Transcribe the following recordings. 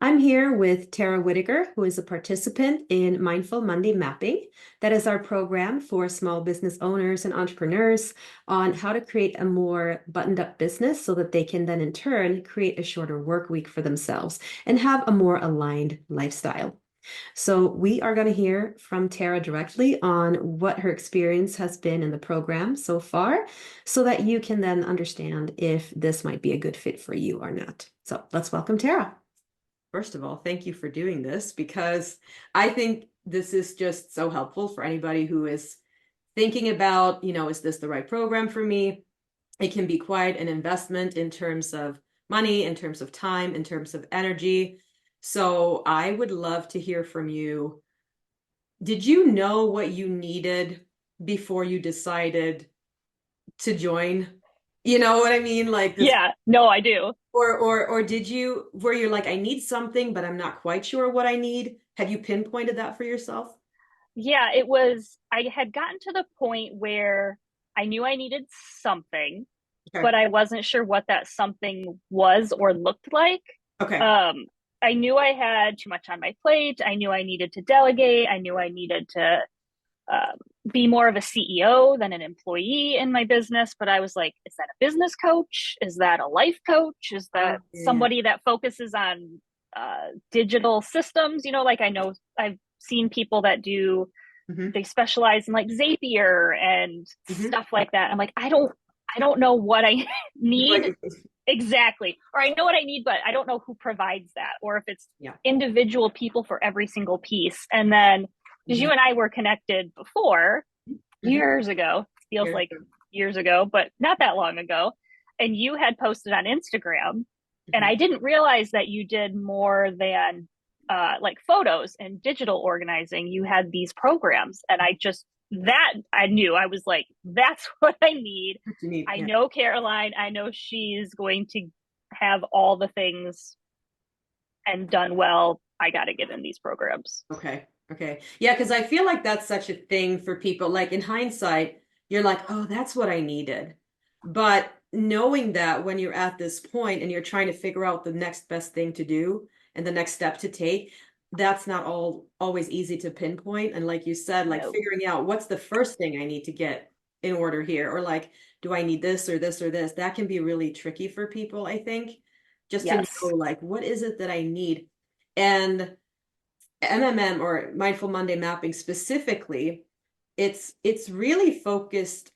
I'm here with Tara Whitaker, who is a participant in Mindful Monday Mapping. That is our program for small business owners and entrepreneurs on how to create a more buttoned up business so that they can then in turn create a shorter work week for themselves and have a more aligned lifestyle. So we are going to hear from Tara directly on what her experience has been in the program so far so that you can then understand if this might be a good fit for you or not. So let's welcome Tara. First of all, thank you for doing this because I think this is just so helpful for anybody who is thinking about, is this the right program for me? It can be quite an investment in terms of money, in terms of time, in terms of energy. So I would love to hear from you. Did you know what you needed before you decided to join? You know what I mean? Like this. Yeah, no, I do. Or did you where you're like, I need something, but I'm not quite sure what I need? Have you pinpointed that for yourself? Yeah, I had gotten to the point where I knew I needed something, Okay. but I wasn't sure what that something was or looked like. Okay. Um, I knew I had too much on my plate. I knew I needed to delegate. I knew I needed to um, be more of a CEO than an employee in my business. But I was like, is that a business coach? Is that a life coach? Is that Yeah. somebody that focuses on digital systems? Like I know I've seen people that Hmm. they specialize in like Zapier and Hmm. stuff like that. I'm like, I don't know what I need What, exactly, or I know what I need, but I don't know who provides that, or if it's yeah. individual people for every single piece. And then, because Hmm. you and I were connected before Hmm. years ago, feels Here. like years ago, but not that long ago. And you had posted on Instagram, and Hmm. I didn't realize that you did more than like photos and digital organizing. You had these programs, and I knew I was like, that's what I need. What you need. I Yeah. know Caroline. I know she's going to have all the things and done well. I got to get in these programs. Okay. Okay. Yeah, because I feel like that's such a thing for people. Like in hindsight, you're like, oh, that's what I needed. But knowing that when you're at this point and you're trying to figure out the next best thing to do and the next step to take, that's not all always easy to pinpoint. And like you said, like No. figuring out what's the first thing I need to get in order here, or like, do I need this or this or this? That can be really tricky for people, I think, just to know Yes. like what is it that I need? And MMM or Mindful Monday Mapping specifically, it's really focused.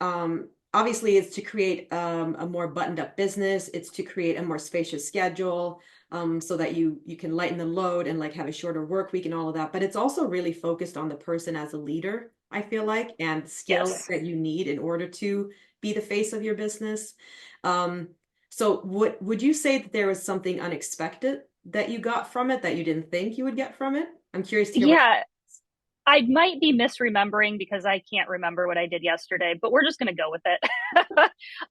Obviously, it's to create a more buttoned up business. It's to create a more spacious schedule, so that you can lighten the load and like have a shorter work week and all of that. But it's also really focused on the person as a leader, I feel like, and skills Yes. that you need in order to be the face of your business. Um, so would you say that there was something unexpected that you got from it that you didn't think you would get from it? I'm curious to hear what. Yeah, I might be misremembering because I can't remember what I did yesterday, but we're just going to go with it.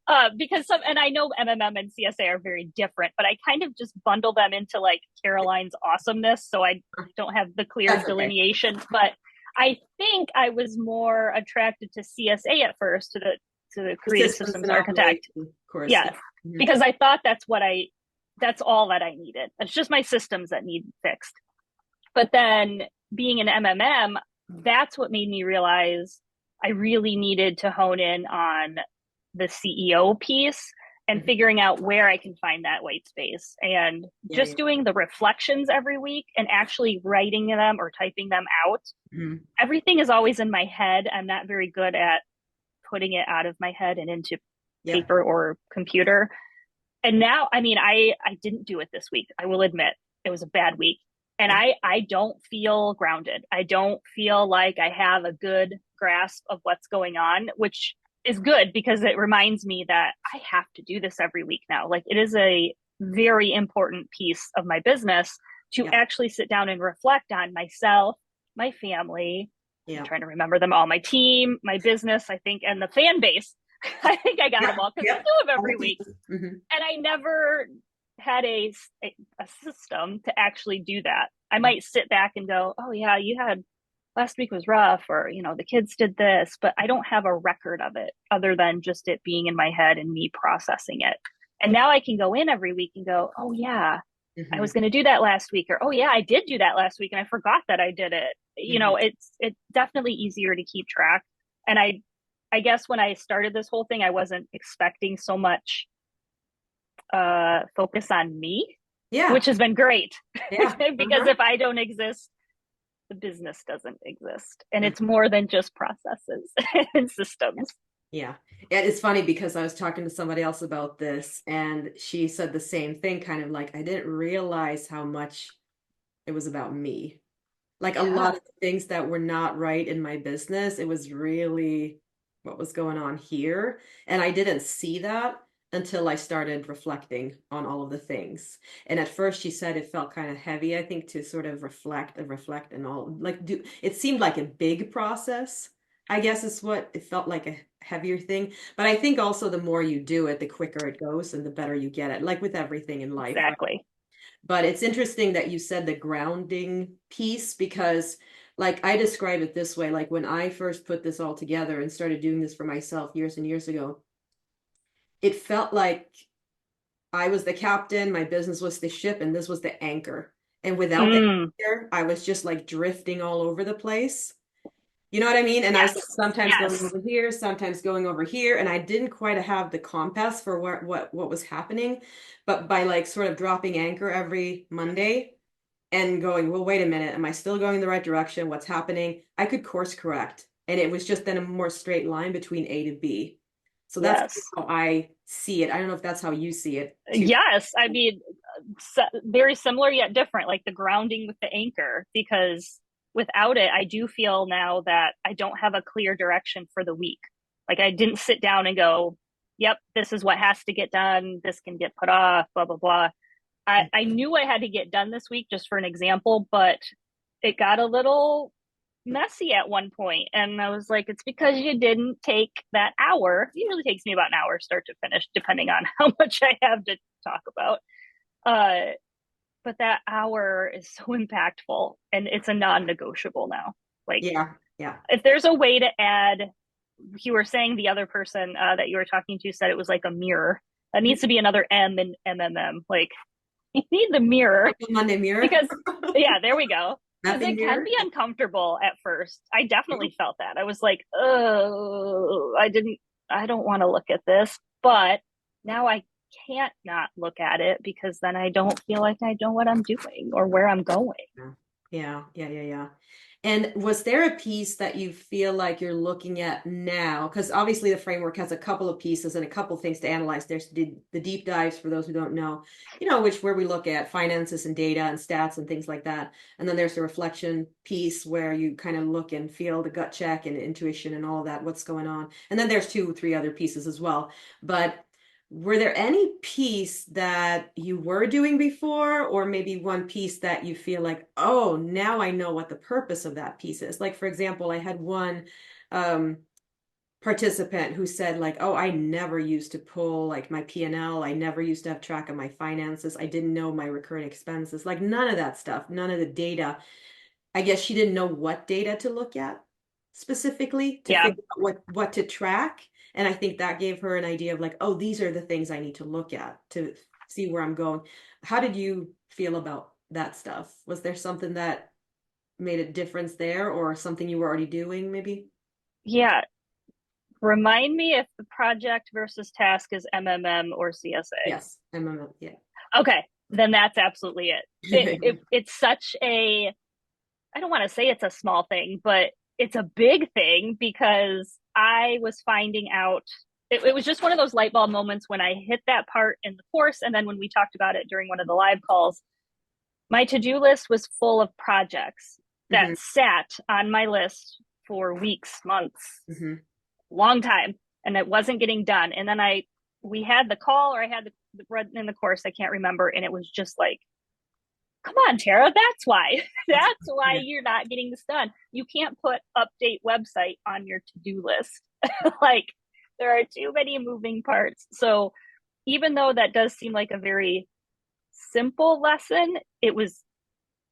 And I know MMM and CSA are very different, but I kind of just bundle them into like Caroline's awesomeness. So I don't have the clear That's okay. delineation, but I think I was more attracted to CSA at first, to the The creative systems systems and architect. operation course. Yeah. Yes, Mhm. because I thought that's all that I needed. It's just my systems that need fixed. But then being an MMM, that's what made me realize I really needed to hone in on the CEO piece and Mhm. figuring out where I can find that white space. And Yeah, yeah. just doing the reflections every week and actually writing them or typing them out. Mhm. Everything is always in my head. I'm not very good at putting it out of my head and into Yep. paper or computer. And now, I mean, I didn't do it this week. I will admit it was a bad week. And Okay. I don't feel grounded. I don't feel like I have a good grasp of what's going on, which is good because it reminds me that I have to do this every week now. Like it is a very important piece of my business to Yep. actually sit down and reflect on myself, my family. I'm Yeah. trying to remember them all, my team, my business, I think, and the fan base. I think I got Yep. them all because we Yep. do them All the every week, pieces. Hmm. and I never had a system to actually do that. I might sit back and go, "Oh yeah, you had last week was rough," or the kids did this, but I don't have a record of it other than just it being in my head and me processing it. And now I can go in every week and go, "Oh yeah, I Hmm. was going to do that last week, or oh yeah, I did do that last week and I forgot that I did it. Hmm. It's definitely easier to keep track. And I guess when I started this whole thing, I wasn't expecting so much focus on me, which Yeah. has been great. Yeah. Because if I don't exist, the business doesn't exist. And it's more than just processes and systems. Yeah. Yeah, it's funny because I was talking to somebody else about this and she said the same thing, kind of like, I didn't realize how much it was about me. Like a Yeah, lot of things that were not right in my business, it was really what was going on here. And I didn't see that until I started reflecting on all of the things. And at first she said it felt kind of heavy, I think, to sort of reflect and all like do it seemed like a big process. I guess is what it felt like a heavier thing. But I think also the more you do it, the quicker it goes and the better you get it, like with everything in life, right? exactly. But it's interesting that you said the grounding piece because, like, I describe it this way. Like, when I first put this all together and started doing this for myself years and years ago, it felt like I was the captain, my business was the ship, and this was the anchor. And without the Mm, anchor, I was just like drifting all over the place. You know what I mean? And I was yes. sometimes going Yes. over here, sometimes going over here, and I didn't quite have the compass for what was happening. But by like sort of dropping anchor every Monday, and going, well, wait a minute, am I still going the right direction? What's happening? I could course correct. And it was just then a more straight line between A to B. So that's Yes. how I see it. I don't know if that's how you see it too. Yes. I mean, very similar yet different, like the grounding with the anchor, because without it, I do feel now that I don't have a clear direction for the week. Like I didn't sit down and go, yep, this is what has to get done. This can get put off, blah, blah, blah. I knew I had to get done this week, just for an example, but it got a little messy at one point, and I was like, it's because you didn't take that hour. It usually takes me about an hour start to finish, depending on how much I have to talk about. Uh, but that hour is so impactful, and it's a non-negotiable now. Like, Yeah, yeah. if there's a way to add, you were saying the other person that you were talking to said it was like a mirror. That needs to be another M in MMM. Like, you need the mirror, Like the Monday mirror, because yeah, there we go. Because mapping it can mirror. be uncomfortable at first. I definitely felt that. I was like, oh, I don't want to look at this. But now I can't not look at it, because then I don't feel like I know what I'm doing or where I'm going. Yeah, yeah. And was there a piece that you feel like you're looking at now? Because obviously the framework has a couple of pieces and a couple of things to analyze. There's the deep dives for those who don't know, which where we look at finances and data and stats and things like that. And then there's the reflection piece where you kind of look and feel the gut check and intuition and all of that, what's going on. And then there's two, three other pieces as well. But were there any piece that you were doing before, or maybe one piece that you feel like, oh, now I know what the purpose of that piece is? Like, for example, I had one um, participant who said, like, oh, I never used to pull like my P&L. I never used to have track of my finances. I didn't know my recurring expenses, like none of that stuff, none of the data. I guess she didn't know what data to look at specifically to Yeah. figure out what to track. And I think that gave her an idea of like, oh, these are the things I need to look at to see where I'm going. How did you feel about that stuff? Was there something that made a difference there or something you were already doing maybe? Yeah. Remind me if the project versus task is MMM or CSA. Yes, I remember. Yeah. Okay. Then that's absolutely it. It's such a, I don't want to say it's a small thing, but it's a big thing, because I was finding out, it was just one of those light bulb moments when I hit that part in the course. And then when we talked about it during one of the live calls, my to-do list was full of projects that Hmm. sat on my list for weeks, months, Hmm. long time, and it wasn't getting done. And then we had the call, or I had the read in the course, I can't remember. And it was just like, come on, Tara, that's why. That's why Yeah. you're not getting this done. You can't put update website on your to-do list. Like, there are too many moving parts. So even though that does seem like a very simple lesson, it was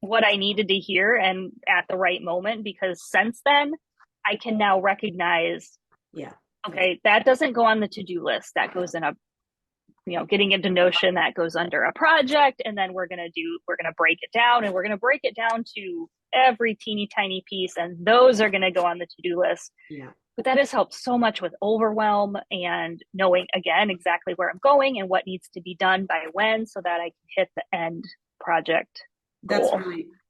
what I needed to hear and at the right moment, because since then I can now recognize, Yeah. Yeah. okay, that doesn't go on the to-do list. That goes in a getting into Notion that goes under a project, and then we're going to break it down, and we're going to break it down to every teeny tiny piece, and those are going to go on the to-do list. Yeah. But that has helped so much with overwhelm and knowing, again, exactly where I'm going and what needs to be done by when, so that I can hit the end project goal.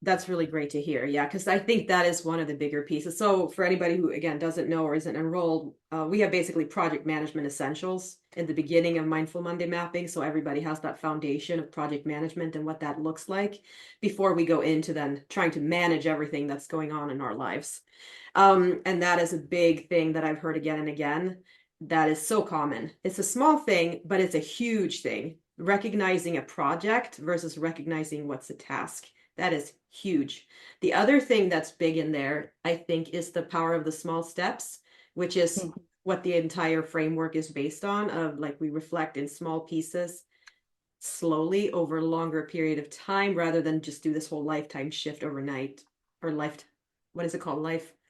That's really great to hear. Yeah, because I think that is one of the bigger pieces. So for anybody who again doesn't know or isn't enrolled, we have basically project management essentials in the beginning of Mindful Monday mapping. So everybody has that foundation of project management and what that looks like before we go into then trying to manage everything that's going on in our lives. And that is a big thing that I've heard again and again. That is so common. It's a small thing, but it's a huge thing. Recognizing a project versus recognizing what's a task. That is huge. The other thing that's big in there, I think, is the power of the small steps, which is what the entire framework is based on, of like we reflect in small pieces slowly over a longer period of time rather than just do this whole lifetime shift overnight or what is it called?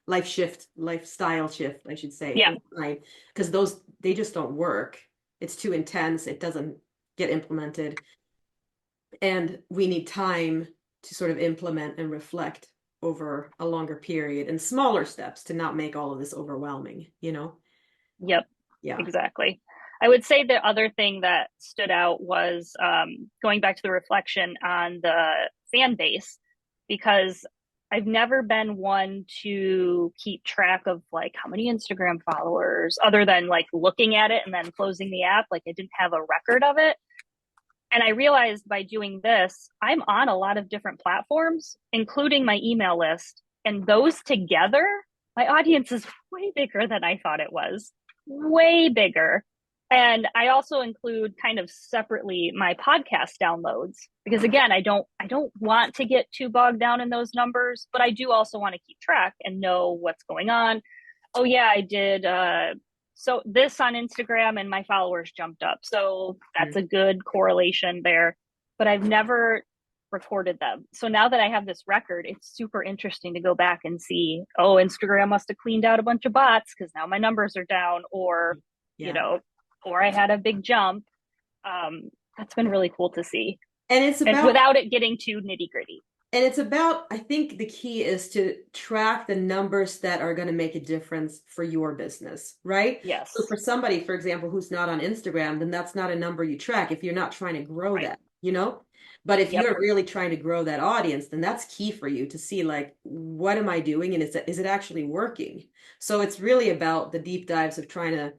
Lifestyle shift, I should say, Yeah. overnight. Because those, they just don't work. It's too intense. It doesn't get implemented. And we need time to sort of implement and reflect over a longer period and smaller steps to not make all of this overwhelming, you know? Yep. Yeah. Exactly. I would say the other thing that stood out was going back to the reflection on the fan base, because I've never been one to keep track of like how many Instagram followers, other than like looking at it and then closing the app. Like I didn't have a record of it. And I realized by doing this, I'm on a lot of different platforms, including my email list. And those together, my audience is way bigger than I thought it was, way bigger. And I also include kind of separately my podcast downloads, because again, I don't want to get too bogged down in those numbers, but I do also want to keep track and know what's going on. Oh yeah, I did so this on Instagram and my followers jumped up. So that's a good correlation there. But I've never recorded them. So now that I have this record, it's super interesting to go back and see, oh, Instagram must have cleaned out a bunch of bots because now my numbers are down, or, Yeah. or I had a big jump. That's been really cool to see. And it's And about without it getting too nitty gritty. And it's about, I think the key is to track the numbers that are going to make a difference for your business, right? So Yes. for somebody, for example, who's not on Instagram, then that's not a number you track if you're not trying to grow Right. that, you know? But if Yep. you're really trying to grow that audience, then that's key for you to see like, what am I doing? And is it actually working? So it's really about the deep dives of trying to,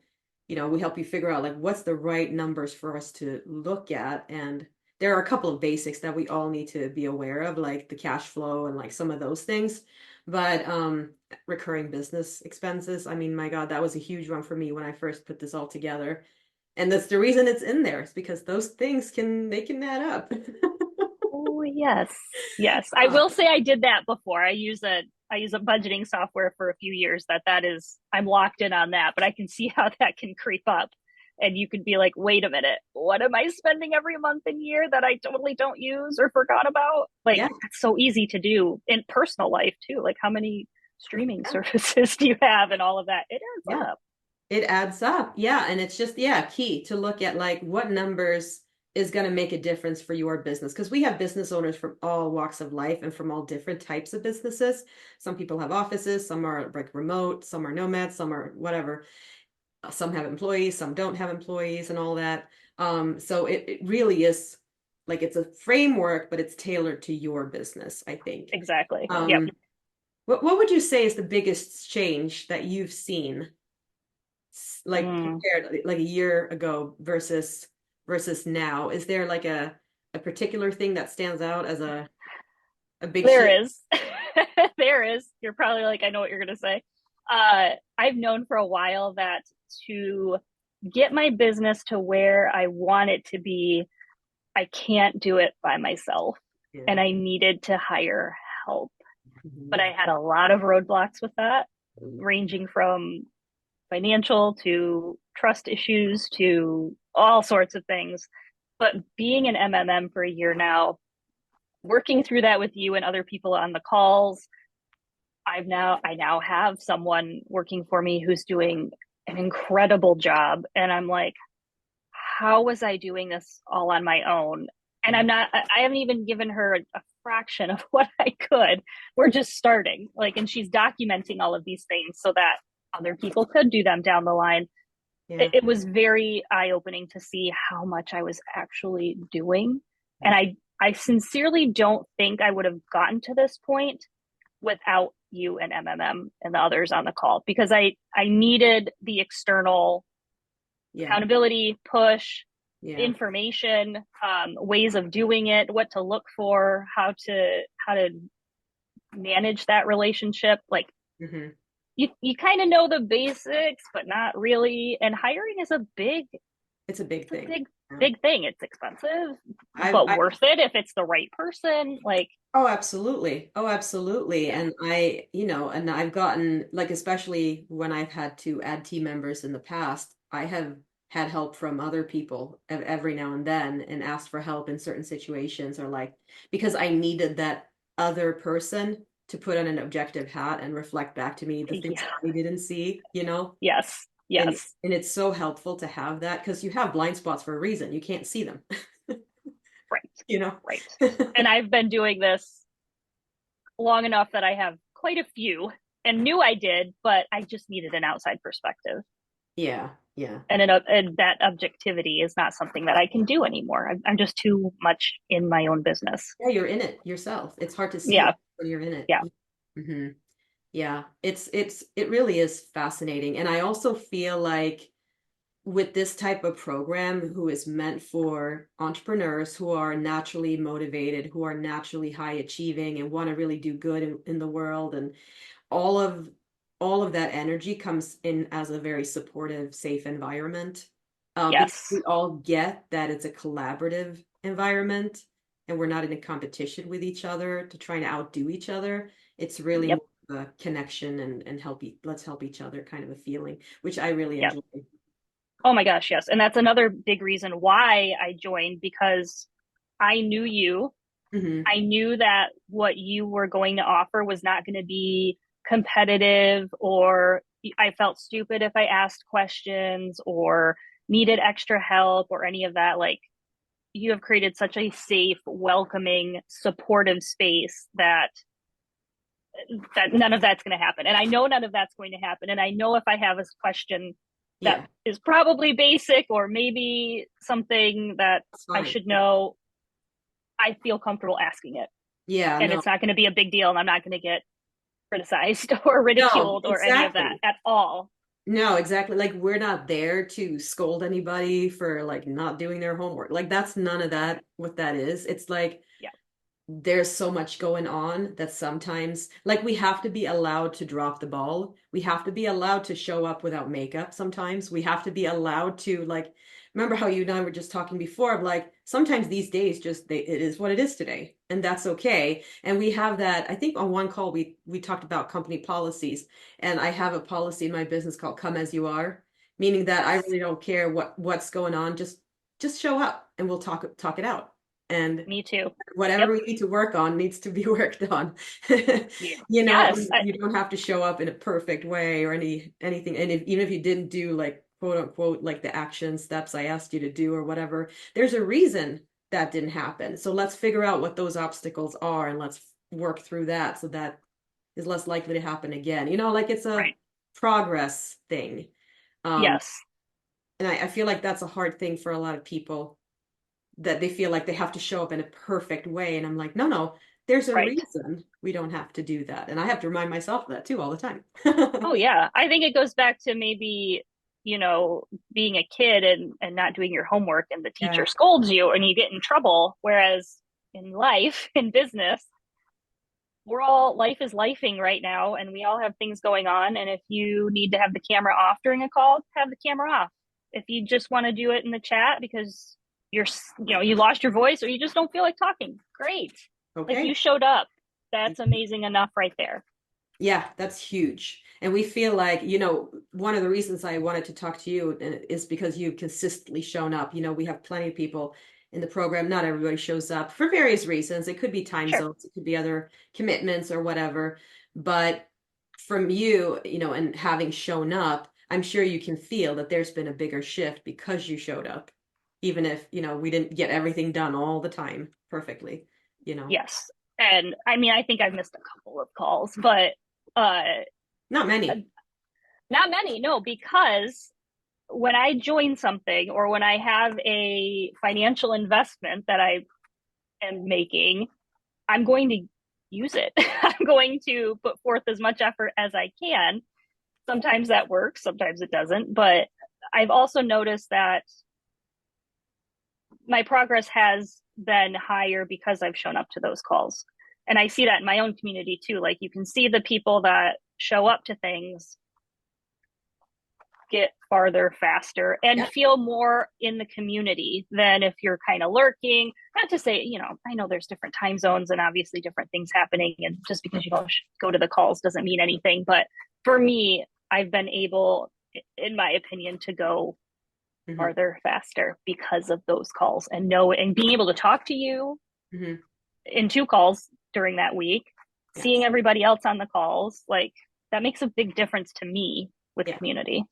we help you figure out like what's the right numbers for us to look at. And there are a couple of basics that we all need to be aware of, like the cash flow and like some of those things. But recurring business expenses, I mean, my God, that was a huge one for me when I first put this all together. And that's the reason it's in there, is because those things can add up. Oh yes. Yes. I will say I did that before. I use a budgeting software for a few years that is I'm locked in on that, but I can see how that can creep up. And you could be like, wait a minute, what am I spending every month and year that I totally don't use or forgot about? Like, Yeah. it's so easy to do in personal life too. Like, how many streaming services do you have and all of that? It adds Yeah. up. It adds up. Yeah. And it's just, yeah, key to look at like what numbers is going to make a difference for your business. Because we have business owners from all walks of life and from all different types of businesses. Some people have offices, some are like remote, some are nomads, some are whatever. Some have employees, some don't have employees and all that. So it really is like it's a framework, but it's tailored to your business, I think. Exactly. Yep. Um, what would you say is the biggest change that you've seen, like Mm. compared like a year ago versus now? Is there like a particular thing that stands out as a big shift? There is. There is. You're probably like, I know what you're going to say. I've known for a while that to get my business to where I want it to be, I can't do it by myself. Yeah. And I needed to hire help. But Mhm. I had a lot of roadblocks with that, ranging from financial to trust issues to all sorts of things. But being an MMM for a year now, working through that with you and other people on the calls, I now have someone working for me who's doing an incredible job, and I'm like, how was I doing this all on my own? And Yeah. I haven't even given her a fraction of what I could. We're just starting. Like, and she's documenting all of these things so that other people could do them down the line. Yeah. It was very eye-opening to see how much I was actually doing. And Yeah. I sincerely don't think I would have gotten to this point without you and MMM and the others on the call, because I needed the external Yeah. accountability, push, Yeah. information, ways of doing it, what to look for, how to manage that relationship. Like, Hmm. you kind of know the basics, but not really. And hiring is It's a big it's a thing. Yeah. big thing. It's expensive, but I've worth it if it's the right person. Like, Oh, absolutely. Oh, absolutely. yeah, And and I've gotten, like, especially when I've had to add team members in the past, I have had help from other people every now and then and asked for help in certain situations, or like, because I needed that other person to put on an objective hat and reflect back to me the things yeah, I didn't see, you know? yes, And yes, and it's so helpful to have that because you have blind spots for a reason. You can't see them, right, you know? right. And I've been doing this long enough that I have quite a few and knew I did, but I just needed an outside perspective. Yeah, yeah. And that objectivity is not something that I can do anymore. I'm just too much in my own business. Yeah, you're in it yourself. It's hard to see Yeah, it when you're in it. yeah, Hmm. Yeah, it really is fascinating. And I also feel like with this type of program, who is meant for entrepreneurs who are naturally motivated, who are naturally high achieving and want to really do good in the world, and all of all of that energy comes in as a very supportive, safe environment. Because yes, we all get that it's a collaborative environment and we're not in a competition with each other to try to outdo each other. It's really yep, more of a connection and let's help each other kind of a feeling, which I really yep. enjoy. Oh my gosh, yes. And that's another big reason why I joined, because I knew you. Hmm. I knew that what you were going to offer was not going to be competitive, or I felt stupid if I asked questions or needed extra help or any of that. Like, you have created such a safe, welcoming, supportive space that none of that's going to happen. And I know none of that's going to happen. And I know if I have a question that Yeah, is probably basic or maybe something that that's I fine. should know, I feel comfortable asking it. Yeah, And no, it's not going to be a big deal. And I'm not going to get criticized or no, ridiculed or any of that exactly. at all. No, exactly. Like, we're not there to scold anybody for like not doing their homework. Like, that's none of that what that is. It's like Yeah. there's so much going on that sometimes, like, we have to be allowed to drop the ball. We have to be allowed to show up without makeup sometimes. We have to be allowed to, like, remember how you and I were just talking before of like sometimes these days it is what it is today, and that's okay. And we have that. I think on one call we talked about company policies, and I have a policy in my business called "Come as you are," meaning that I Yes. really don't care what's going on. Just show up and we'll talk it out. And Me too. whatever Yep. we need to work on needs to be worked on. Yeah. You know, Yes. you don't have to show up in a perfect way or anything. And even if you didn't do, like, quote unquote, like the action steps I asked you to do or whatever, there's a reason that didn't happen. So let's figure out what those obstacles are and let's work through that so that is less likely to happen again. You know, like, it's a Right. progress thing. Um, Yes. and I feel like that's a hard thing for a lot of people, that they feel like they have to show up in a perfect way. And I'm like, no, no, there's a Right. reason we don't have to do that. And I have to remind myself of that too all the time. Oh yeah. I think it goes back to maybe, being a kid and not doing your homework and the teacher Yeah, scolds you and you get in trouble. Whereas in life, in business, life is lifing right now and we all have things going on. And if you need to have the camera off during a call, have the camera off. If you just want to do it in the chat because you lost your voice or you just don't feel like talking, great. Like, you okay. showed up. That's amazing enough right there. Yeah, that's huge. And we feel like, one of the reasons I wanted to talk to you is because you've consistently shown up. We have plenty of people in the program. Not everybody shows up for various reasons. It could be time Sure. zones, it could be other commitments or whatever. But from you, and having shown up, I'm sure you can feel that there's been a bigger shift because you showed up. even if, we didn't get everything done all the time perfectly, you know. Yes. And I mean, I think I've missed a couple of calls, but uh, Not many. not many, no, because when I join something or when I have a financial investment that I am making, I'm going to use it. I'm going to put forth as much effort as I can. Sometimes that works, sometimes it doesn't. But I've also noticed that my progress has been higher because I've shown up to those calls. And I see that in my own community too. Like you can see the people that show up to things get farther faster and Yeah. feel more in the community than if you're kind of lurking. Not to say, I know there's different time zones and obviously different things happening. And just because you don't go to the calls doesn't mean anything. But for me, I've been able, in my opinion, to go Hmm. farther faster because of those calls and know and being able to talk to you Hmm. in 2 calls during that week, seeing Yes. everybody else on the calls, like that makes a big difference to me with Yeah. community.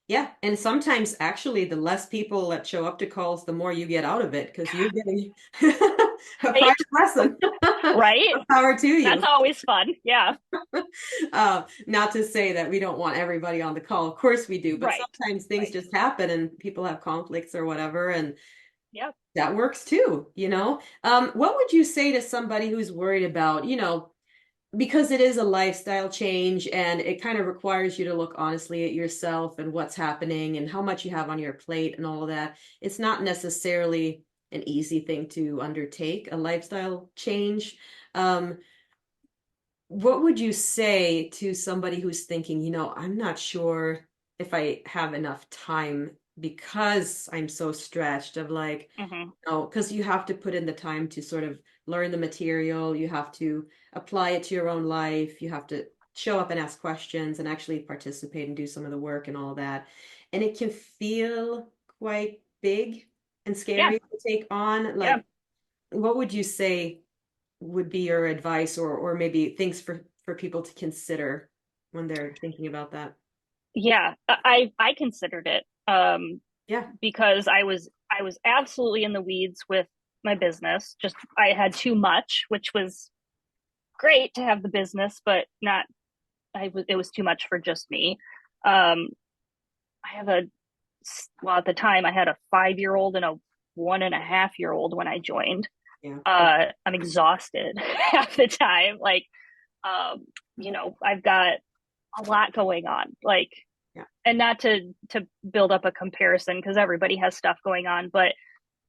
Yeah, and sometimes actually the less people that show up to calls, the more you get out of it because you're getting a Right? private lesson. Right? More power to That's you. always fun. Yeah. Not to say that we don't want everybody on the call. Of course we do, but Right. sometimes things Right. just happen and people have conflicts or whatever, and Yep. that works too. What would you say to somebody who's worried about, because it is a lifestyle change and it kind of requires you to look honestly at yourself and what's happening and how much you have on your plate and all of that. It's not necessarily an easy thing to undertake, a lifestyle change. Um, what would you say to somebody who's thinking, I'm not sure if I have enough time because I'm so stretched of like, Mm-hmm. no, because you have to put in the time to sort of learn the material. You have to apply it to your own life. You have to show up and ask questions and actually participate and do some of the work and all that. And it can feel quite big and Yeah. scary to take on. Yeah. Like, what would you say would be your advice or maybe things for people to consider when they're thinking about that? Yeah. I considered it. Yeah. Because I was absolutely in the weeds with my business. Just I had too much, which was great to have the business, but not it was too much for just me. Um, I have a well at the time I had a 5 year old and a 1.5 year old when I joined. Yeah. I'm exhausted half the time. Like, um, I've got a lot going on. Like, Yeah. and not to build up a comparison because everybody has stuff going on, but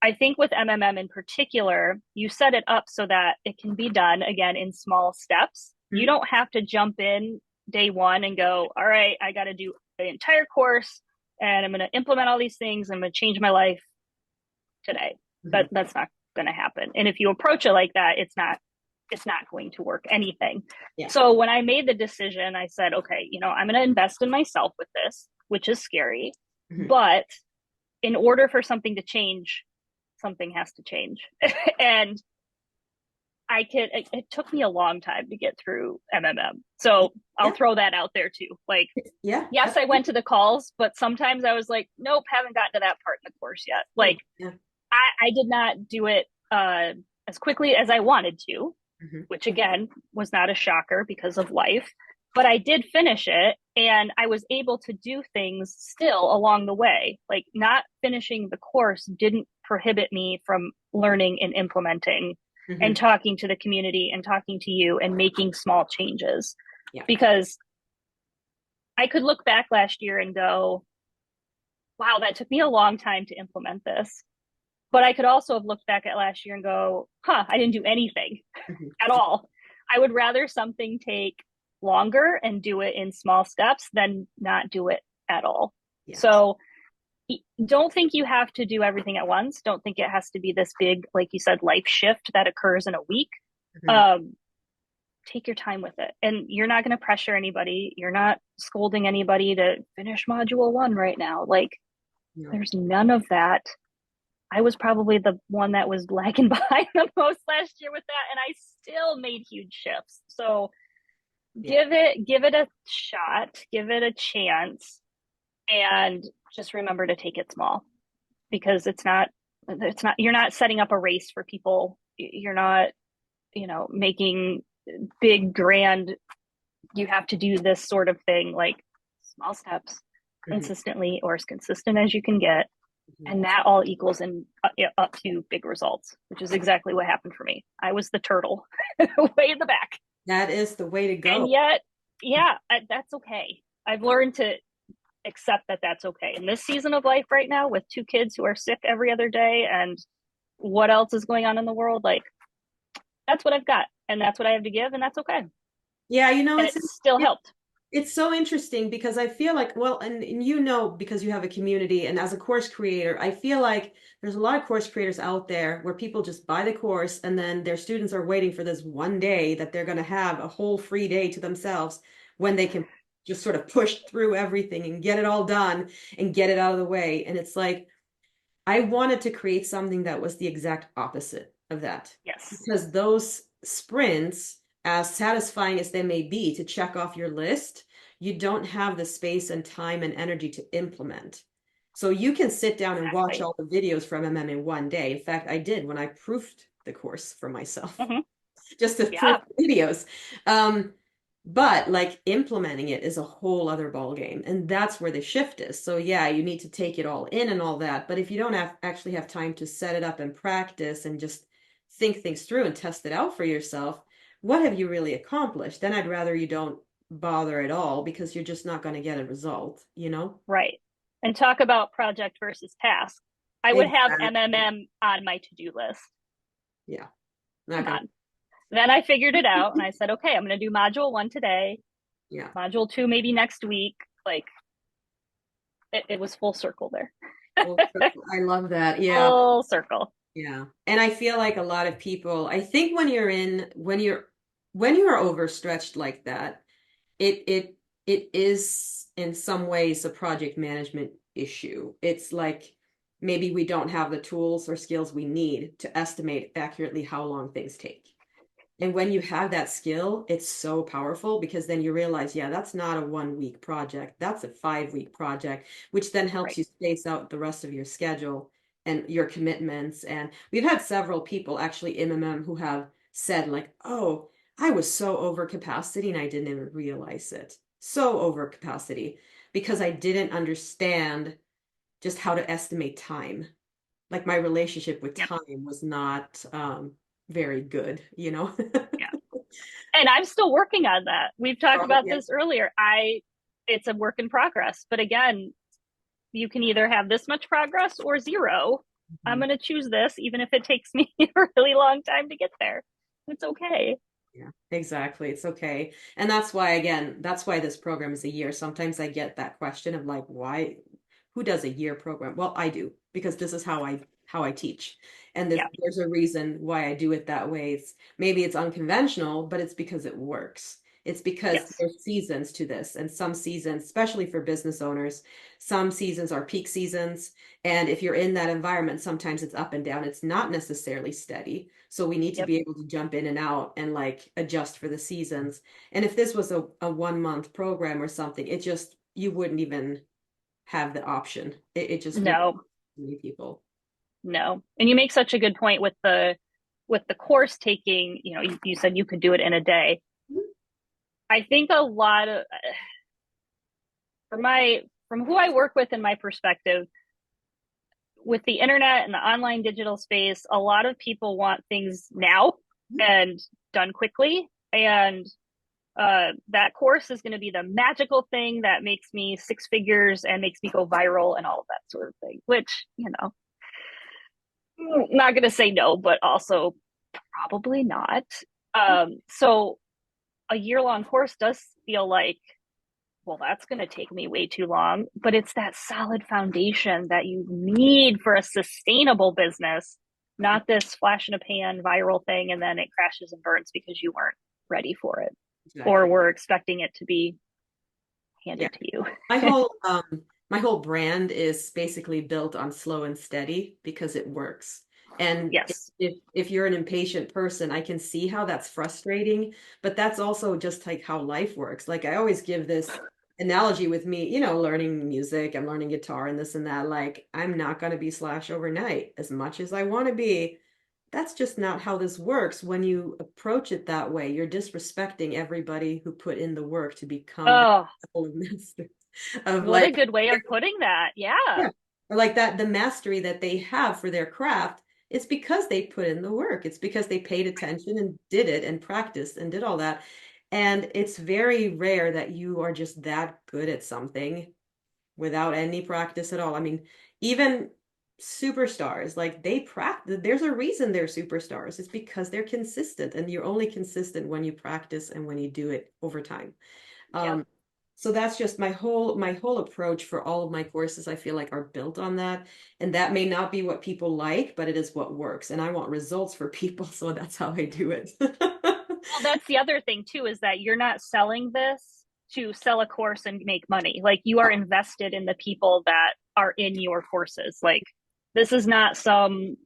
I think with MMM in particular, you set it up so that it can be done again in small steps. You Mhm. don't have to jump in day one and go, all right, I got to do the entire course and I'm going to implement all these things. I'm going to change my life today. Mhm. That's not going to happen. And if you approach it like that, it's not going to work anything. Yeah. So when I made the decision, I said, okay, I'm going to invest in myself with this, which is scary. Mhm. But in order for something to change, something has to change. And it took me a long time to get through MMM. So I'll Yeah. throw that out there too. Like, Yeah. yes, I went to the calls, but sometimes I was like, nope, haven't gotten to that part in the course yet. Like, Absolutely. Yeah. I did not do it as quickly as I wanted to, Mhm. which again was not a shocker because of life. But I did finish it and I was able to do things still along the way. Like, not finishing the course didn't prohibit me from learning and implementing and Mhm. talking to the community and talking to you and making small changes. Yeah. Because I could look back last year and go, wow, that took me a long time to implement this. But I could also have looked back at last year and go, huh, I didn't do anything Mhm. at all. I would rather something take longer and do it in small steps than not do it at all. Yes. So don't think you have to do everything at once. Don't think it has to be this big, like you said, life shift that occurs in a week. Mhm. Um, Take your time with it. And you're not going to pressure anybody. You're not scolding anybody to finish module one right now. Like, No. there's none of that. I was probably the one that was lagging behind the most last year with that, and I still made huge shifts. So Yeah. give it a shot, give it a chance, and just remember to take it small. because you're not setting up a race for people. You're not, making big, grand, you have to do this sort of thing, like small steps Mhm, consistently or as consistent as you can get. mhm. And that all equals in up to big results, which is exactly what happened for me. I was the turtle way in the back. That is the way to And go. yet, yeah, that's okay. I've learned to accept that that's okay. In this season of life right now, with two kids who are sick every other day and what else is going on in the world, like that's what I've got and that's what I have to give and that's okay. Yeah, And it still helped. it's so interesting because I feel like, well, and you know, because you have a community and as a course creator, I feel like there's a lot of course creators out there where people just buy the course and then their students are waiting for this one day that they're going to have a whole free day to themselves when they can just sort of push through everything and get it all done and get it out of the way. And it's like, I wanted to create something that was the exact opposite of that. Yes. Because those sprints, as satisfying as they may be to check off your list, you don't have the space and time and energy to implement. So you can sit down and watch Exactly. all the videos from MM in one day. In fact, I did when I proofed the course for myself, Mm-hmm. just to proof Yeah. the videos. Um, but like implementing it is a whole other ball game, and that's where the shift is. So yeah, you need to take it all in and all that. But if you don't actually have time to set it up and practice and just think things through and test it out for yourself, what have you really accomplished? Then I'd rather you don't bother at all because you're just not going to get a result, you know? Right. And talk about project versus task. I would have Exactly. MMM on my to-do list. Yeah. Not Come gonna. on. Then I figured it out and I said, okay, I'm going to do module 1 today, Yeah. module 2 maybe next week. Like it was full circle there. Full circle. I love that. Yeah. Full circle. Yeah. And I feel like a lot of people, I think when you're overstretched like that, it is in some ways a project management issue. It's like maybe we don't have the tools or skills we need to estimate accurately how long things take. And when you have that skill, it's so powerful because then you realize, yeah, that's not a 1 week project. That's a 5 week project, which then helps Right. you space out the rest of your schedule and your commitments. And we've had several people actually in MMM who have said, like, oh, I was so over capacity and I didn't even realize it. So over capacity because I didn't understand just how to estimate time. Like my relationship with Yep. time was not very good, you know? Yeah. And I'm still working on that. We've talked Oh, about yeah. this earlier. It's a work in progress. But again, you can either have this much progress or zero. I'm Mhm. going to choose this, even if it takes me a really long time to get there. It's okay. Yeah, exactly. It's okay. And that's why, again, that's why this program is a year. Sometimes I get that question of like, why, who does a year program? Well, I do because this is how I teach. And Yeah. there's a reason why I do it that way. Maybe it's unconventional, but it's because it works. It's because Yes. there's seasons to this. And some seasons, especially for business owners, some seasons are peak seasons. And if you're in that environment, sometimes it's up and down. It's not necessarily steady. So we need to Yep. be able to jump in and out and like adjust for the seasons. And if this was a 1 month program or something, it just, you wouldn't even have the option. It just wouldn't No, many people. no. And you make such a good point with the course taking, you said you could do it in a day. I think a lot of from who I work with in my perspective, with the internet and the online digital space, a lot of people want things now and done quickly. And that course is going to be the magical thing that makes me six figures and makes me go viral and all of that sort of thing, which, not going to say no, but also probably not. So a year long course does feel like, well, that's going to take me way too long, but it's that solid foundation that you need for a sustainable business, not this flash in a pan viral thing and then it crashes and burns because you weren't ready for it or Exactly. were expecting it to be Yeah. handed to you. My whole my whole brand is basically built on slow and steady because it works. And Yes. if you're an impatient person, I can see how that's frustrating, but that's also just like how life works. Like I always give this analogy with me, learning music, I'm learning guitar and this and that. Like, I'm not going to be Slash overnight as much as I want to be. That's just not how this works. When you approach it that way, you're disrespecting everybody who put in the work to become at Oh, the level of master of what a like, good way of putting that. Yeah. yeah, or like that, the mastery that they have for their craft. It's because they put in the work. It's because they paid attention and did it and practiced and did all that. And it's very rare that you are just that good at something without any practice at all. I mean, even superstars, like they practice, there's a reason they're superstars. It's because they're consistent, and you're only consistent when you practice and when you do it over time. Yep. Um, so that's just my whole approach for all of my courses, I feel like are built on that. And that may not be what people like, but it is what works. And I want results for people, so that's how I do it. Well, that's the other thing too, is that you're not selling this to sell a course and make money. Like you are invested in the people that are in your courses. Like this is not some,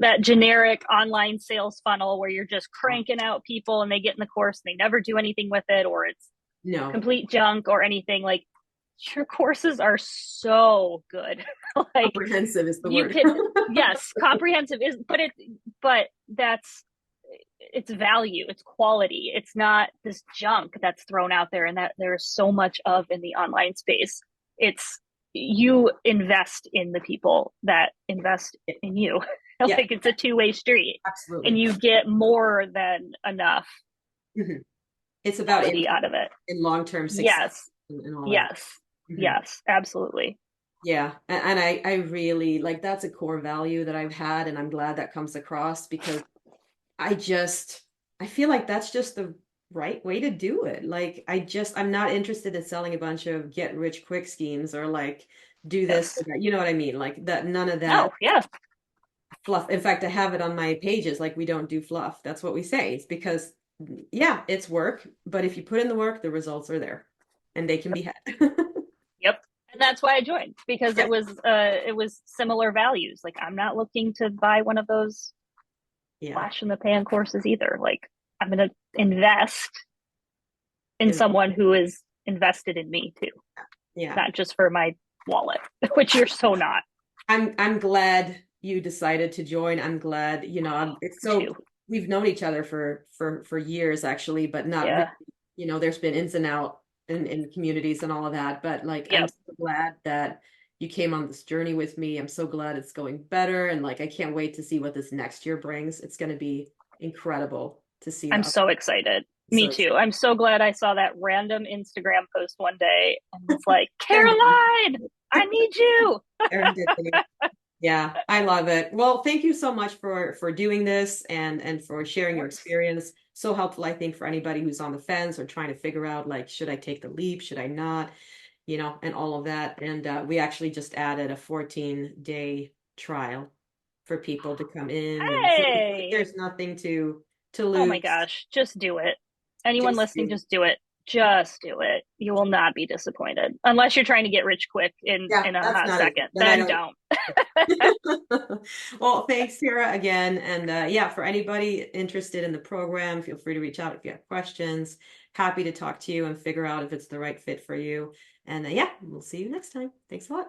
that generic online sales funnel where you're just cranking out people and they get in the course and they never do anything with it, or it's No, complete junk or anything. Like your courses are so good. Like comprehensive is the you word. could, yes, comprehensive is, but that's, it's value, it's quality. It's not this junk that's thrown out there and that there's so much of in the online space. It's, you invest in the people that invest in you. Yeah, Like it's a two-way street and absolutely. you get more than enough Mhm. It's about quality impact out of it. and long-term success Yes. and all that. Yes. Mhm. Yes, absolutely. Yeah, and I really like that's a core value that I've had, and I'm glad that comes across because I just I feel like that's just the right way to do it. Like I'm not interested in selling a bunch of get rich quick schemes or like do this or Yes. that. You know what I mean? Like that none of that No, yeah. fluff. In fact, I have it on my pages like we don't do fluff. That's what we say. It's because yeah, it's work, but if you put in the work, the results are there and they can be had. Yep. And that's why I joined, because Yeah. it was similar values. Like I'm not looking to buy one of those Yeah. flash in the pan courses either. Like I'm going to invest in And someone who is invested in me too, yeah. not just for my wallet, which you're so not. I'm glad you decided to join. I'm glad, it's so Too. we've known each other for years actually, but not really, Yeah. there's been ins and out in communities and all of that. But like I'm Yep. so glad that you came on this journey with me. I'm so glad it's going better. And like I can't wait to see what this next year brings. It's gonna be incredible to see I'm the so excited. Me so too. excited. I'm so glad I saw that random Instagram post one day and was like, Serendipity. Caroline, I need you. Serendipity. Yeah, I love it. Well, thank you so much for doing this and for Of sharing your course. experience. So helpful, I think, for anybody who's on the fence or trying to figure out like, should I take the leap? Should I not? And all of that. And we actually just added a 14-day trial for people to come in, and so like, Hey. there's nothing to Oh my lose. gosh, just do it. Anyone Just listening, do. just do it. Just do it. You will not be disappointed. Unless you're trying to get rich quick in Yeah, a that's hot not it. second. Then I Then don't. don't. Well, thanks, Tara, again. And yeah, for anybody interested in the program, feel free to reach out if you have questions. Happy to talk to you and figure out if it's the right fit for you. And yeah, we'll see you next time. Thanks a lot.